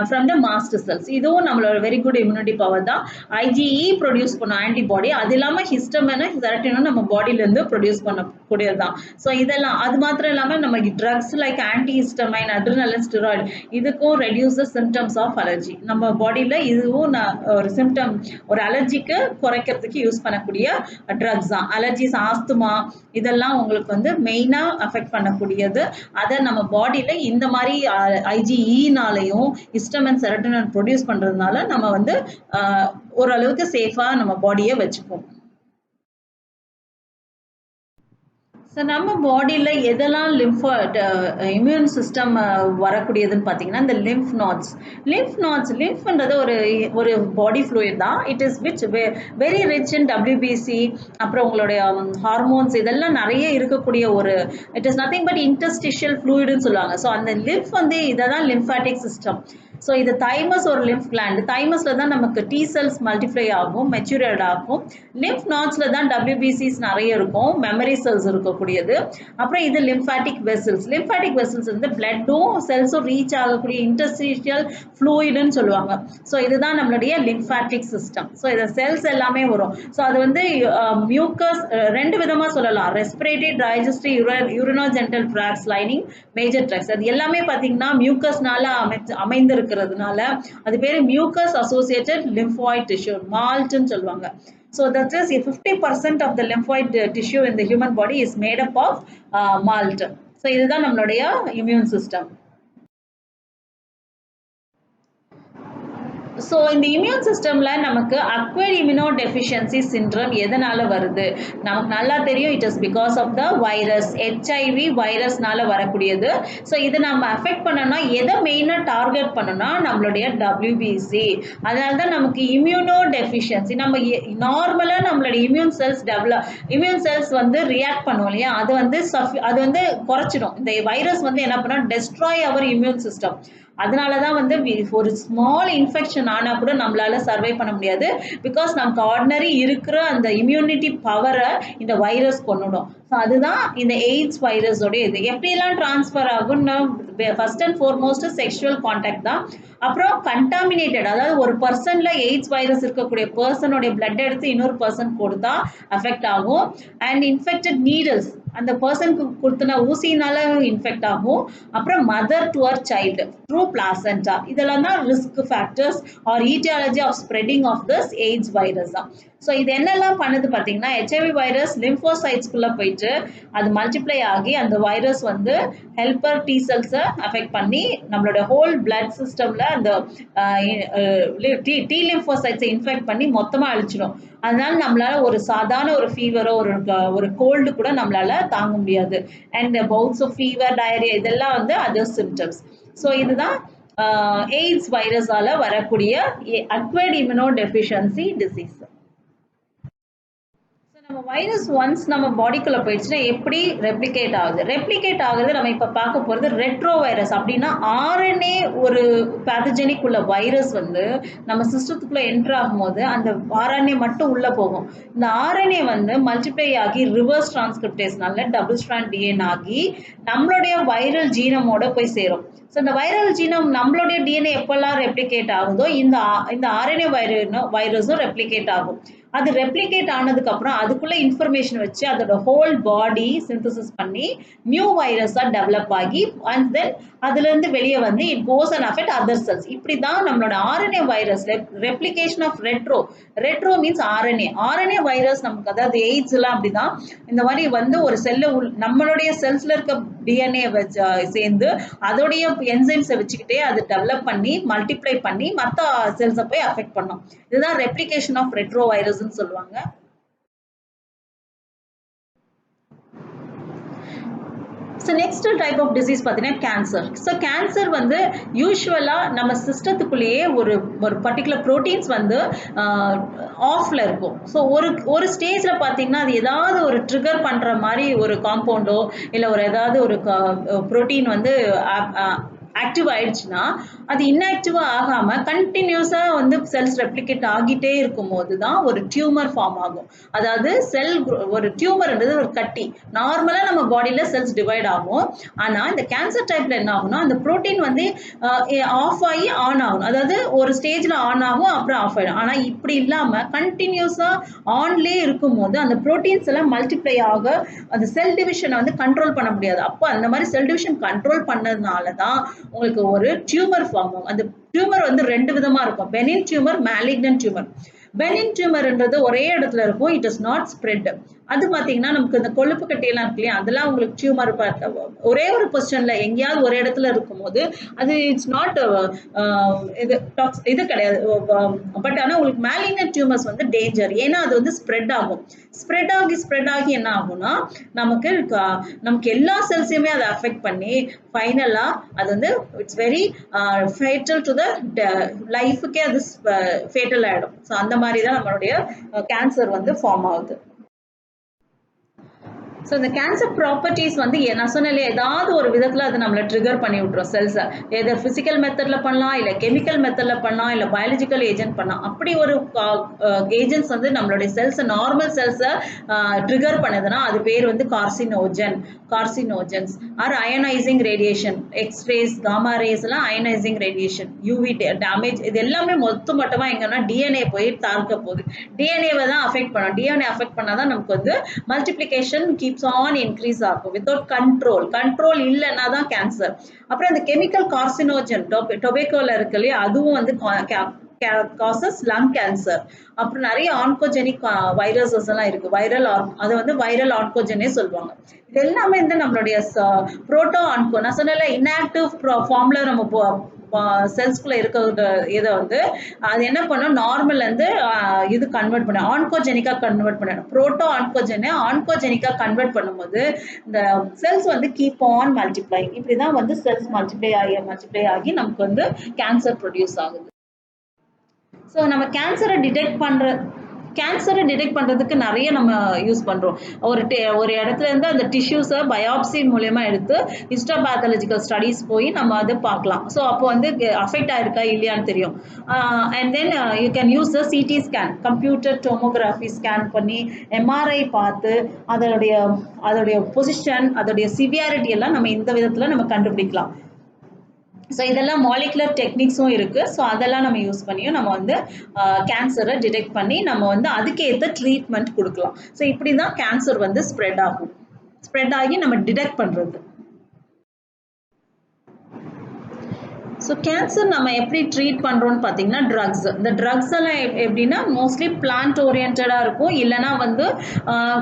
from the mast cells. இதுவும் நம்மளோட வெரி குட் இம்யூனிட்டி பவர் தான். ஐஜிஇ ப்ரொடியூஸ் பண்ணும் ஆன்டிபாடி. அது இல்லாமல் ஹிஸ்டமின், செரட்டோனின் நம்ம பாடியிலேருந்து ப்ரொடியூஸ் பண்ணக்கூடியது தான். ஸோ இதெல்லாம் அது மாத்திரம் இல்லாமல் நம்ம drugs like antihistamine, adrenaline, steroid இதுக்கும் reduce the symptoms of allergy. நம்ம பாடியில் இதுவும் ஒரு சிம்டம், ஒரு அலர்ஜிக்கு குறைக்கிறதுக்கு யூஸ் பண்ணக்கூடிய ட்ரக்ஸ் தான். அலர்ஜிஸ், ஆஸ்துமா இதெல்லாம் உங்களுக்கு வந்து மெயினாக அஃபெக்ட் பண்ணக்கூடியது. அதை நம்ம பாடியில இந்த மாதிரி ஐஜிஇனாலையும் ஹிஸ்டமின், செரட்டோனின் ப்ரொடியூஸ் பண்றதுனால நம்ம வந்து ஓரளவுக்கு சேஃபா நம்ம பாடியை வச்சுப்போம். ஸோ நம்ம பாடியில் எதெல்லாம் இம்யூன் சிஸ்டம் வரக்கூடியதுன்னு பார்த்தீங்கன்னா இந்த லிம்ஃப் நாட்ஸ்ன்றது ஒரு பாடி ஃப்ளூயிட் தான். It is very rich in WBC, அப்புறம் உங்களுடைய ஹார்மோன்ஸ் இதெல்லாம் நிறைய இருக்கக்கூடிய ஒரு it is nothing but interstitial ஃப்ளூயிடுன்னு சொல்லுவாங்க. ஸோ அந்த லிம்ஃப் வந்து இதை தான் லிம்ஃபாட்டிக் சிஸ்டம். ஸோ இது தைமஸ் ஒரு லிம்ஃப் கிளாண்ட். தைமஸில் தான் நமக்கு T செல்ஸ் மல்டிப்ளை ஆகும், மெச்சூரேட் ஆகும். லிம்ஃப் நாட்ஸில் தான் WBCs நிறைய இருக்கும், மெமரி செல்ஸ் இருக்கக்கூடியது. அப்புறம் இது லிம்ஃபாட்டிக் வெசல்ஸ் வந்து பிளட்டும் செல்ஸும் ரீச் ஆகக்கூடிய இன்டர்ஸ்டிஷியல் ஃப்ளூயிடுன்னு சொல்லுவாங்க. ஸோ இதுதான் நம்மளுடைய லிம்ஃபாட்டிக் சிஸ்டம். ஸோ இதை செல்ஸ் எல்லாமே வரும். ஸோ அது வந்து மியூக்கஸ் ரெண்டு விதமாக சொல்லலாம், respiratory, digestive, urinogenital tracts lining, major tracts. அது எல்லாமே பார்த்தீங்கன்னா மியூக்கஸ்னால அமைந்திருக்கிறதுனால அது பேர் மியூக்கஸ் அசோசியேட்டட் லிம்ஃபாய்ட் டிஷ்யூ, மால்ட்னு சொல்லுவாங்க. So that is 50% of the lymphoid tissue in the human body is made up of malt. So இதுதான் நம்மளுடைய இம்யூன் சிஸ்டம். ஸோ இந்த இம்யூன் சிஸ்டம்ல நமக்கு அக்வைர்ட் இம்யூனோடெஃபிஷியன்சி சிண்ட்ரம் எதனால வருது நமக்கு நல்லா தெரியும். It is because of the virus, HIV வைரஸ்னால வரக்கூடியது. ஸோ இதை நம்ம அஃபெக்ட் பண்ணோம்னா எதை மெயினாக டார்கெட் பண்ணோம்னா நம்மளுடைய WBC. அதனால தான் நமக்கு இம்யூனோடெஃபிஷியன்சி. நம்ம நார்மலாக நம்மளுடைய இம்யூன் செல்ஸ் வந்து ரியாக்ட் பண்ணுவோம் இல்லையா, அது வந்து குறைச்சிடும். இந்த வைரஸ் வந்து என்ன பண்ணோம், டெஸ்ட்ராய் அவர் இம்யூன் சிஸ்டம். அதனால தான் வந்து ஒரு ஸ்மால் இன்ஃபெக்ஷன் ஆனால் கூட நம்மளால சர்வை பண்ண முடியாது. பிகாஸ் நமக்கு ஆர்டினரி இருக்கிற அந்த இம்யூனிட்டி பவரை இந்த வைரஸ் கொண்டுடும். ஸோ அதுதான் இந்த எய்ட்ஸ் வைரஸோட இது எப்படியெல்லாம் டிரான்ஸ்ஃபர் ஆகும்னு first and foremost sexual contact தான். அப்புறம் கண்டாமினேட்டட், அதாவது ஒரு பர்சன்ல எய்ட்ஸ் வைரஸ் இருக்கக்கூடிய பர்சனுடைய பிளட் எடுத்து இன்னொரு பர்சன் கொடுத்தா அஃபெக்ட் ஆகும். அண்ட் இன்ஃபெக்டட் நீடல்ஸ், அந்த பர்சனுக்கு கொடுத்தன ஊசினால இன்ஃபெக்ட் ஆகும். அப்புறம் mother to our child through placenta, இதெல்லாம் தான் risk factors or aetiology of spreading of this AIDS virus தான். ஸோ இது என்னெல்லாம் பண்ணுது பார்த்தீங்கன்னா, HIV வைரஸ் லிம்போசைட்ஸ்குள்ளே போயிட்டு போயிட்டு அது மல்டிப்ளை ஆகி அந்த வைரஸ் வந்து ஹெல்பர் டி செல்ஸை அஃபெக்ட் பண்ணி நம்மளோட ஹோல் பிளட் சிஸ்டம்ல அந்த டி லிம்போசைட்ஸை இன்ஃபெக்ட் பண்ணி மொத்தமாக அழிச்சிடும். அதனால நம்மளால ஒரு சாதாரண ஒரு ஃபீவரோ ஒரு கோல்டு கூட நம்மளால தாங்க முடியாது. அண்ட் பவுட்ஸ் ஆஃப் ஃபீவர், டயரியா இதெல்லாம் வந்து அதர் சிம்டம்ஸ். ஸோ இதுதான் எய்ட்ஸ் வைரஸால வரக்கூடிய அக்வைர்ட் இம்யூனோ டெஃபிஷியன்சி டிசீஸ். நம்ம வைரஸ் ஒன்ஸ் நம்ம பாடிக்குள்ள போயிடுச்சுன்னா எப்படி ரெப்ளிகேட் ஆகுது? ரெப்ளிகேட் ஆகுது நம்ம இப்ப பார்க்க போறது ரெட்ரோ வைரஸ். அப்படின்னா ஆர்என்ஏ ஒரு பேத்தஜெனிக் உள்ள வைரஸ் வந்து நம்ம சிஸ்டத்துக்குள்ள என்டர் ஆகும்போது அந்த ஆர்என்ஏ மட்டும் உள்ள போகும். இந்த ஆர்என்ஏ வந்து மல்டிப்ளை ஆகி ரிவர்ஸ் டிரான்ஸ்கிரிப்டேஸ்னால டபுள் ஸ்ட்ராண்ட் டிஎன்ஏ ஆகி நம்மளுடைய வைரல் ஜீனமோட போய் சேரும். ஸோ இந்த வைரல் ஜீனம் நம்மளுடைய டிஎன்ஏ எப்பெல்லாம் ரெப்ளிகேட் ஆகுதோ இந்த ஆர்என்ஏ வைரஸும் ரெப்ளிகேட் ஆகும். அது ரெப்ளிகேட் ஆனதுக்கு அப்புறம் அதுக்குள்ள இன்ஃபர்மேஷன் வச்சு அதோட ஹோல் பாடி சிந்தசிஸ் பண்ணி நியூ வைரஸா டெவலப் ஆகி அண்ட் தென் அதுல இருந்து வெளியே வந்து it goes and affect other cells. இப்படிதான் நம்மளோட RNA virus replication of retro means RNA virus நமக்கு, அதாவது எய்ட்ஸ் எல்லாம் அப்படிதான். இந்த மாதிரி வந்து ஒரு செல்ல நம்மளுடைய செல்ஸ்ல இருக்க டிஎன்ஏ சேர்ந்து அதோடைய என்சைம்ஸை வச்சுக்கிட்டே அது டெவலப் பண்ணி மல்டிப்ளை பண்ணி மற்ற செல்ஸை போய் அஃபெக்ட் பண்ணும். இதுதான் ரெப்ளிகேஷன் ஆஃப் ரெட்ரோ வைரஸ்ன்னு சொல்லுவாங்க. So next type of disease பார்த்தீங்கன்னா கேன்சர். ஸோ கேன்சர் வந்து யூஸ்வலாக நம்ம சிஸ்டத்துக்குள்ளேயே ஒரு பர்டிகுலர் ப்ரோட்டீன்ஸ் வந்து ஆஃப்ல இருக்கும். ஸோ ஒரு ஸ்டேஜில் பார்த்தீங்கன்னா அது ஏதாவது ஒரு ட்ரிகர் பண்ணுற மாதிரி ஒரு காம்பவுண்டோ இல்லை ஏதாவது ஒரு ப்ரோட்டீன் வந்து ஆக்டிவ் ஆயிடுச்சுன்னா அது இன்ஆக்டிவா ஆகாம கண்டினியூஸா வந்து செல்ஸ் ரெப்ளிகேட் ஆகிட்டே இருக்கும் போது தான் ஒரு டியூமர் ஃபார்ம் ஆகும். அதாவது ஒரு டியூமர்ன்றது ஒரு கட்டி. நார்மலா நம்ம பாடியில செல்ஸ் டிவைட் ஆகும். ஆனா இந்த கேன்சர் டைப்ல என்ன ஆகும்னா அந்த புரோட்டீன் வந்து ஆஃப் ஆகி ஆன் ஆகும். அதாவது ஒரு ஸ்டேஜ்ல ஆன் ஆகும், அப்புறம் ஆஃப் ஆயிடும். ஆனா இப்படி இல்லாம கண்டினியூஸா ஆன்லயே இருக்கும் போது அந்த புரோட்டீன்ஸ் எல்லாம் மல்டிப்ளை ஆக அந்த செல் டிவிஷனை வந்து கண்ட்ரோல் பண்ண முடியாது. அப்போ அந்த மாதிரி செல் டிவிஷன் கண்ட்ரோல் பண்ணதுனால தான் உங்களுக்கு ஒரு டியூமர் ஃபார்ம் ஆகும். அந்த டியூமர் வந்து ரெண்டு விதமா இருக்கும், benign tumour, malignant tumour. Benign டியூமர்ன்றது ஒரே இடத்துல இருக்கும், இட் இஸ் நாட் ஸ்ப்ரெட். அது பாத்தீங்கன்னா நமக்கு இந்த கொழுப்பு கட்டியெல்லாம் இருக்கு இல்லையா, அதெல்லாம் உங்களுக்கு டியூமர் ஒரே ஒரு பொசிஷன்ல எங்கேயாவது ஒரு இடத்துல இருக்கும் போது அது இட்ஸ் நாட் இது கிடையாது. பட் ஆனா உங்களுக்கு மேலிக்னன்ட் டியூமர்ஸ் வந்து டேஞ்சர். ஏன்னா அது வந்து ஸ்ப்ரெட் ஆகி என்ன ஆகும்னா நமக்கு எல்லா செல்ஸையுமே அதை அஃபெக்ட் பண்ணி ஃபைனலா அது வந்து it's very fatal to the லைஃபுக்கே அது ஃபேட்டல் ஆயிடும். ஸோ அந்த மாதிரி தான் நம்மளுடைய கேன்சர் வந்து ஃபார்ம் ஆகுது. ஸோ இந்த கேன்சர் ப்ராப்பர்ட்டிஸ் வந்து நான் சொன்னாலே ஏதாவது ஒரு விதத்தில் அது நம்மளை ட்ரிகர் பண்ணி விட்டுரும் செல்ஸை. எதை ஃபிசிக்கல் மெத்தடில் பண்ணலாம், இல்லை கெமிக்கல் மெத்தடில் பண்ணலாம், இல்லை பயாலஜிக்கல் ஏஜென்ட் பண்ணலாம். அப்படி ஒரு ஏஜென்ட்ஸ் வந்து நம்மளுடைய செல்ஸை, நார்மல் செல்ஸை ட்ரிகர் பண்ணுதுன்னா அது பேர் வந்து carcinogens or ionising radiation. X rays, gamma rays எல்லாம் அயனைசிங் ரேடியேஷன், யூவி டேமேஜ், இது எல்லாமே மொத்தமாக எங்கன்னா டிஎன்ஏ போய் தாக்க போகுது. டிஎன்ஏவை தான் அஃபெக்ட் பண்ணும். டிஎன்ஏ அஃபெக்ட் பண்ணாதான் நமக்கு வந்து மல்டிப்ளிகேஷன் keeps on increase ஆகும் without control இல்லைன்னா தான் கேன்சர். அப்புறம் இந்த கெமிக்கல் கார்சினோஜன் டொபேக்கோல இருக்கு இல்லையா, அதுவும் வந்து காசஸ் லங் கேன்சர். அப்புறம் நிறைய ஆன்கோஜெனிக் வைரஸஸ் எல்லாம் இருக்கு, அது வந்து வைரல் ஆன்கோஜனே சொல்லுவாங்க. இது எல்லாமே வந்து நம்மளுடைய புரோட்டோ ஆன்கோ, நான் சொன்னல இன்ஆக்டிவ் ஃபார்ம்ல நம்ம செல்ஸ்குள்ள இருக்க இதை வந்து அது என்ன பண்ணும், நார்மல் வந்து இது கன்வெர்ட் பண்ண ஆன்கோஜெனிக்கா கன்வெர்ட் பண்ணணும். புரோட்டோ ஆன்கோஜெனிக்கா கன்வெர்ட் பண்ணும்போது இந்த செல்ஸ் வந்து கீப் ஆன் மல்டிப்ளை. இப்படிதான் வந்து செல்ஸ் மல்டிப்ளை ஆகி நமக்கு வந்து கேன்சர் ப்ரொடியூஸ் ஆகுது. ஸோ நம்ம கேன்சரை டிடெக்ட் பண்ணுறதுக்கு நிறைய நம்ம யூஸ் பண்ணுறோம். ஒரு இடத்துல இருந்து அந்த டிஷ்யூஸை பயாப்சி மூலயமா எடுத்து ஹிஸ்டோபேத்தாலஜிக்கல் ஸ்டடீஸ் போய் நம்ம அதை பார்க்கலாம். ஸோ அப்போ வந்து அஃபெக்ட் ஆயிருக்கா இல்லையான்னு தெரியும். And then you can use the CT scan, computer tomography scan பண்ணி எம்ஆர்ஐ பார்த்து அதோடைய பொசிஷன், அதோடைய சிவியாரிட்டி எல்லாம் நம்ம இந்த விதத்தில் நம்ம கண்டுபிடிக்கலாம். ஸோ இதெல்லாம் மாலிகுலர் டெக்னிக்ஸும் இருக்குது. ஸோ அதெல்லாம் நம்ம யூஸ் பண்ணியும் நம்ம வந்து கேன்சரை டிடெக்ட் பண்ணி நம்ம வந்து அதுக்கேற்ற ட்ரீட்மெண்ட் கொடுக்கலாம். ஸோ இப்படி தான் கேன்சர் வந்து ஸ்ப்ரெட் ஆகி நம்ம டிடெக்ட் பண்ணுறது. ஸோ கேன்சர் நம்ம எப்படி ட்ரீட் பண்ணுறோன்னு பார்த்தீங்கன்னா ட்ரக்ஸ். இந்த ட்ரக்ஸ் எல்லாம் எப்படின்னா மோஸ்ட்லி பிளான்ட் ஓரியன்டாக இருக்கும், இல்லைனா வந்து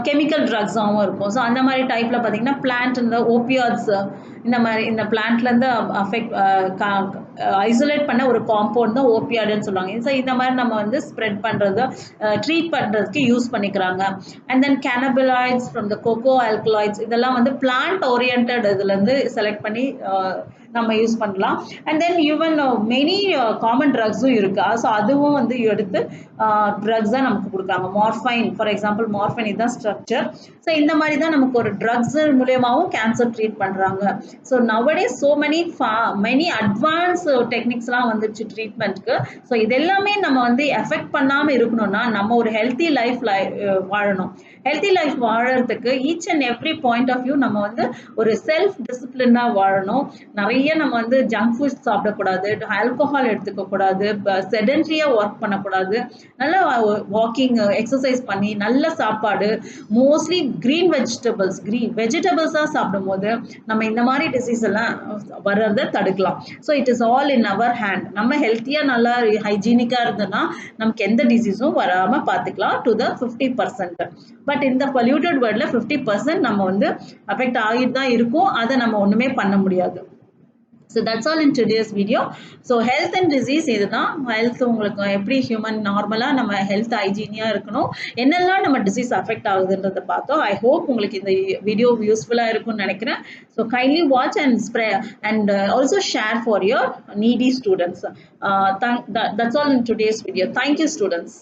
கெமிக்கல் ட்ரக்ஸாகவும் இருக்கும். ஸோ அந்த மாதிரி டைப்பில் பார்த்தீங்கன்னா பிளான்ட் இந்த ஓபியாட்ஸ் இந்த மாதிரி இந்த பிளான்ட்லேருந்து ஐசோலேட் பண்ண ஒரு காம்பவுண்ட் தான் ஓபியாய்டுன்னு சொல்லுவாங்க. ஸோ இந்த மாதிரி நம்ம வந்து ஸ்ப்ரெட் பண்ணுறது ட்ரீட் பண்ணுறதுக்கு யூஸ் பண்ணிக்கிறாங்க. And then cannabinoids from the coca alkaloids இதெல்லாம் வந்து பிளான்ட் ஓரியன்ட் இதுலேருந்து செலக்ட் பண்ணி நம்ம யூஸ் பண்ணலாம். And then even many common ட்ரக்ஸும் இருக்குது. ஸோ அதுவும் வந்து எடுத்து ட்ரக்ஸாக நமக்கு கொடுக்குறாங்க. மார்ஃபைன் ஃபார் எக்ஸாம்பிள், மார்ஃபைன் இதுதான் ஸ்ட்ரக்சர். ஸோ இந்த மாதிரி தான் நமக்கு ஒரு ட்ரக்ஸ் மூலியமாகவும் கேன்சர் ட்ரீட் பண்ணுறாங்க. So nowadays so many advance டெக்னிக்ஸ்லாம் வந்துடுச்சு ட்ரீட்மெண்ட்க்கு. ஸோ இது எல்லாமே நம்ம வந்து எஃபெக்ட் பண்ணாமல் இருக்கணும்னா நம்ம ஒரு ஹெல்த்தி லைஃப் வாழணும். ஹெல்த்தி லைஃப் வாழறதுக்கு each and every point of view நம்ம வந்து ஒரு செல்ஃப் டிசிப்ளினாக வாழணும். நிறைய நம்ம வந்து ஜங்க் ஃபுட்ஸ் சாப்பிடக்கூடாது, ஆல்கோஹால் எடுத்துக்க கூடாது, செடென்ட்ரியா ஒர்க் பண்ணக்கூடாது, நல்லா வாக்கிங் எக்ஸசைஸ் பண்ணி நல்ல சாப்பாடு, மோஸ்ட்லி கிரீன் வெஜிடபிள்ஸாக சாப்பிடும்போது நம்ம இந்த மாதிரி டிசீஸ் எல்லாம் வர்றதை தடுக்கலாம். So it is all in our hand. நம்ம ஹெல்த்தியாக நல்லா ஹைஜீனிக்காக இருந்தோம்னா நமக்கு எந்த டிசீஸும் வராமல் பார்த்துக்கலாம் டு த 50%. பட் இந்த பொல்யூட்டட் வேர்ல்டில் 50% நம்ம வந்து அஃபெக்ட் ஆகிட்டு தான் இருக்கும். அதை நம்ம ஒன்றுமே பண்ண முடியாது. So that's all in today's video. So health and disease இதுதான். ஹெல்த் உங்களுக்கு எப்படி ஹியூமன் நார்மலாக நம்ம ஹெல்த் ஹைஜீனியாக இருக்கணும், என்னெல்லாம் நம்ம டிசீஸ் அஃபெக்ட் ஆகுதுன்றதை பார்த்தோம். ஐ ஹோப் உங்களுக்கு இந்த வீடியோ யூஸ்ஃபுல்லாக இருக்கும்னு நினைக்கிறேன். So kindly watch and spread and also share for your needy students. That's all in today's video. Thank you, students.